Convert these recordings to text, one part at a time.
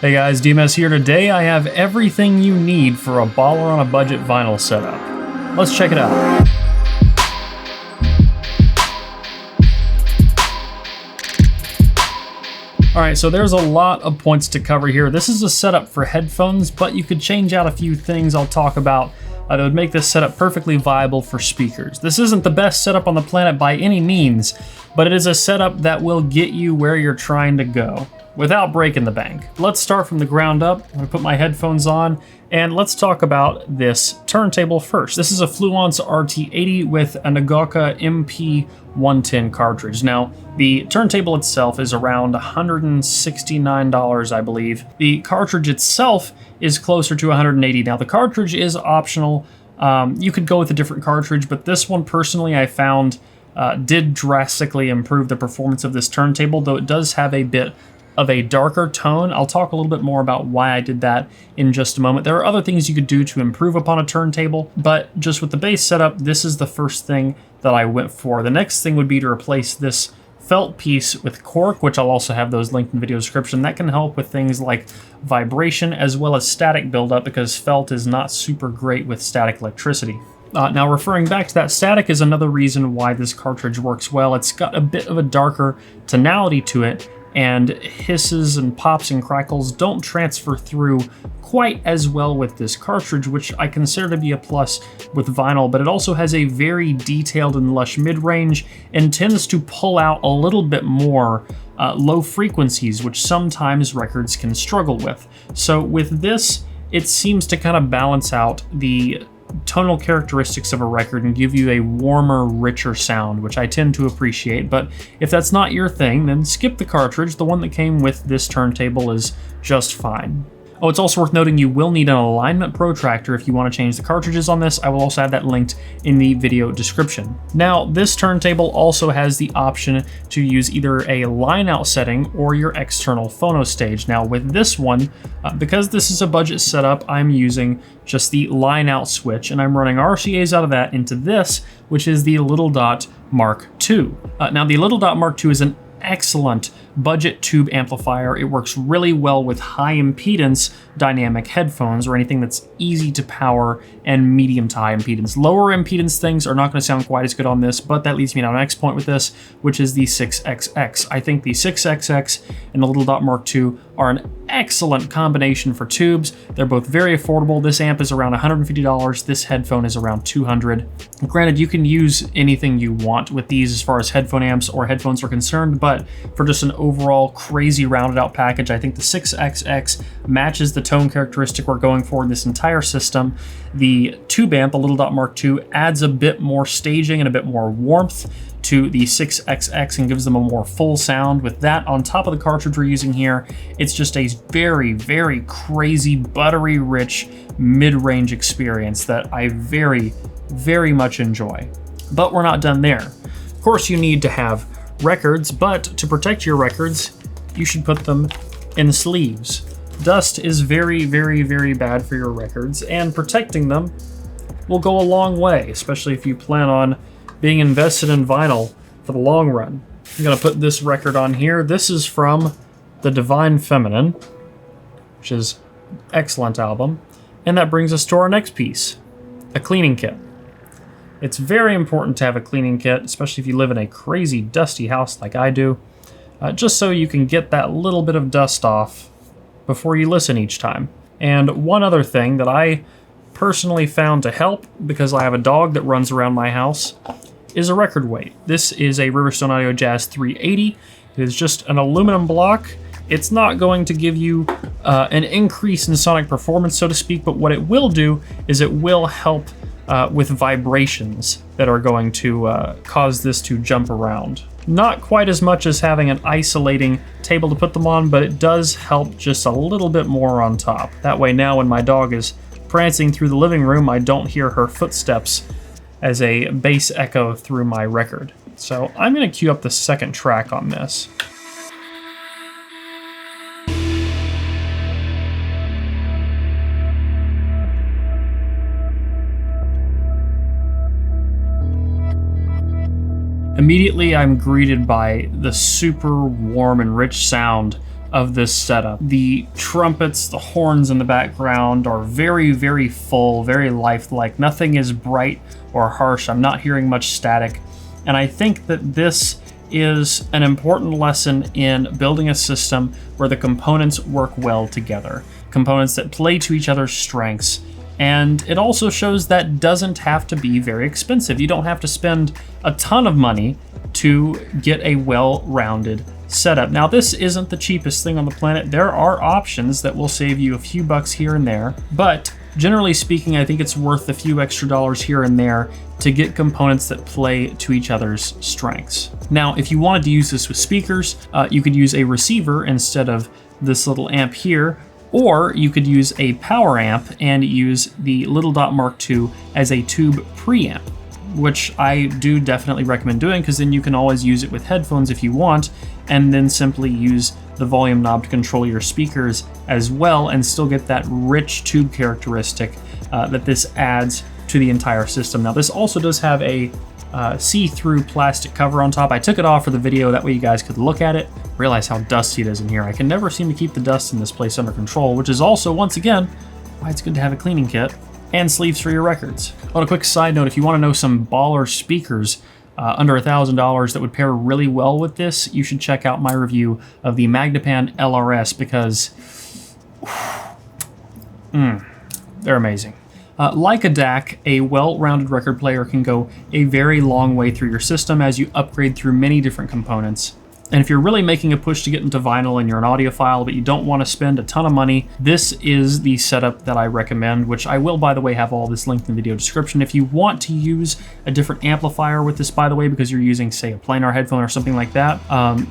Hey guys, DMS here. Today I have everything you need for a baller on a budget vinyl setup. Let's check it out. Alright, so there's a lot of points to cover here. This is a setup for headphones, but you could change out a few things I'll talk about that would make this setup perfectly viable for speakers. This isn't the best setup on the planet by any means, but it is a setup that will get you where you're trying to go without breaking the bank. Let's start from the ground up. I'm gonna put my headphones on and let's talk about this turntable first. This is a Fluence RT80 with a Nagauka MP110 cartridge. Now, the turntable itself is around $169, I believe. The cartridge itself is closer to $180. Now, the cartridge is optional. You could go with a different cartridge, but this one personally I found did drastically improve the performance of this turntable, though it does have a bit of a darker tone. I'll talk a little bit more about why I did that in just a moment. There are other things you could do to improve upon a turntable, but just with the base setup, this is the first thing that I went for. The next thing would be to replace this felt piece with cork, which I'll also have those linked in the video description. That can help with things like vibration as well as static buildup, because felt is not super great with static electricity. Now, referring back to that, static is another reason why this cartridge works well. It's got a bit of a darker tonality to it, and hisses and pops and crackles don't transfer through quite as well with this cartridge, which I consider to be a plus with vinyl, but it also has a very detailed and lush mid-range and tends to pull out a little bit more low frequencies, which sometimes records can struggle with. So with this, it seems to kind of balance out the tonal characteristics of a record and give you a warmer, richer sound, which I tend to appreciate. But if that's not your thing, then skip the cartridge. The one that came with this turntable is just fine. Oh, it's also worth noting you will need an alignment protractor if you want to change the cartridges on this. I will also have that linked in the video description. Now, this turntable also has the option to use either a line out setting or your external phono stage. Now, with this one, because this is a budget setup, I'm using just the line out switch, and I'm running RCAs out of that into this, which is the Little Dot Mark II. Now, the Little Dot Mark II is an excellent budget tube amplifier. It works really well with high impedance dynamic headphones or anything that's easy to power and medium to high impedance. Lower impedance things are not going to sound quite as good on this, but that leads me to my next point with this, which is the 6XX. I think the 6XX and the Little Dot Mark II are an excellent combination for tubes. They're both very affordable. This amp is around $150. This headphone is around $200. Granted, you can use anything you want with these as far as headphone amps or headphones are concerned, but for just an overall crazy rounded out package, I think the 6XX matches the tone characteristic we're going for in this entire system. The tube amp, the Little Dot Mark II, adds a bit more staging and a bit more warmth to the 6XX and gives them a more full sound. With that on top of the cartridge we're using here, it's just a very, very crazy, buttery rich mid-range experience that I very, very much enjoy. But we're not done there. Of course, you need to have records, but to protect your records, you should put them in sleeves. Dust is very, very, very bad for your records, and protecting them will go a long way, especially if you plan on being invested in vinyl for the long run. I'm gonna put this record on here. This is from The Divine Feminine, which is an excellent album. And that brings us to our next piece, a cleaning kit. It's very important to have a cleaning kit, especially if you live in a crazy dusty house like I do, just so you can get that little bit of dust off before you listen each time. And one other thing that I personally found to help, because I have a dog that runs around my house, is a record weight. This is a Riverstone Audio Jazz 380. It is just an aluminum block. It's not going to give you an increase in sonic performance, so to speak, but what it will do is it will help with vibrations that are going to cause this to jump around. Not quite as much as having an isolating table to put them on, but it does help just a little bit more on top. That way now when my dog is prancing through the living room, I don't hear her footsteps as a bass echo through my record. So I'm going to cue up the second track on this. Immediately I'm greeted by the super warm and rich sound of this setup. The trumpets, the horns in the background are very, very full, very lifelike. Nothing is bright or harsh. I'm not hearing much static. And I think that this is an important lesson in building a system where the components work well together. Components that play to each other's strengths. And it also shows that doesn't have to be very expensive. You don't have to spend a ton of money to get a well-rounded setup. Now, this isn't the cheapest thing on the planet. There are options that will save you a few bucks here and there, but generally speaking, I think it's worth a few extra dollars here and there to get components that play to each other's strengths. Now, if you wanted to use this with speakers, you could use a receiver instead of this little amp here, or you could use a power amp and use the Little Dot Mark II as a tube preamp, which I do definitely recommend doing, because then you can always use it with headphones if you want, and then simply use the volume knob to control your speakers as well and still get that rich tube characteristic that this adds to the entire system. Now, this also does have a see-through plastic cover on top. I took it off for the video, that way you guys could look at it, realize how dusty it is in here. I can never seem to keep the dust in this place under control, which is also, once again, why it's good to have a cleaning kit and sleeves for your records. On a quick side note, if you want to know some baller speakers under $1,000 that would pair really well with this, you should check out my review of the Magnepan LRS, because they're amazing. Like a DAC, a well-rounded record player can go a very long way through your system as you upgrade through many different components. And if you're really making a push to get into vinyl and you're an audiophile but you don't want to spend a ton of money, this is the setup that I recommend, which I will, by the way, have all this linked in the video description. If you want to use a different amplifier with this, by the way, because you're using, say, a planar headphone or something like that,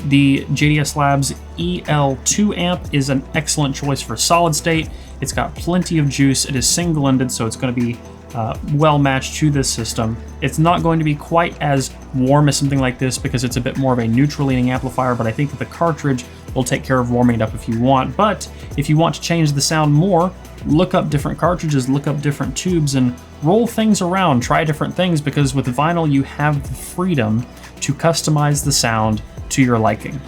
the JDS Labs EL2 amp is an excellent choice for solid state. It's got plenty of juice. It is single-ended, so it's going to be well matched to this system. It's not going to be quite as warm as something like this because it's a bit more of a neutral leaning amplifier, but I think that the cartridge will take care of warming it up if you want. But if you want to change the sound more, look up different cartridges, look up different tubes, and roll things around, try different things, because with vinyl you have the freedom to customize the sound to your liking.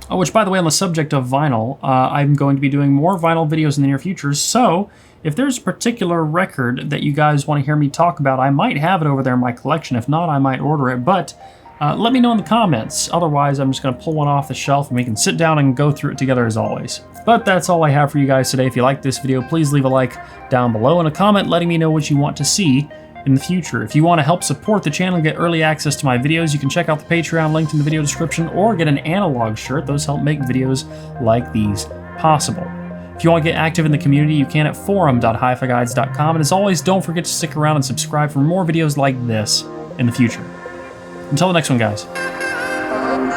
Oh, which, by the way, on the subject of vinyl, I'm going to be doing more vinyl videos in the near future, so if there's a particular record that you guys want to hear me talk about, I might have it over there in my collection. If not, I might order it, but let me know in the comments. Otherwise, I'm just going to pull one off the shelf and we can sit down and go through it together as always. But that's all I have for you guys today. If you liked this video, please leave a like down below and a comment letting me know what you want to see in the future. If you want to help support the channel and get early access to my videos, you can check out the Patreon linked in the video description or get an analog shirt. Those help make videos like these possible. If you want to get active in the community, you can at forum.hifiguides.com. And as always, don't forget to stick around and subscribe for more videos like this in the future. Until the next one, guys.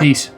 Peace.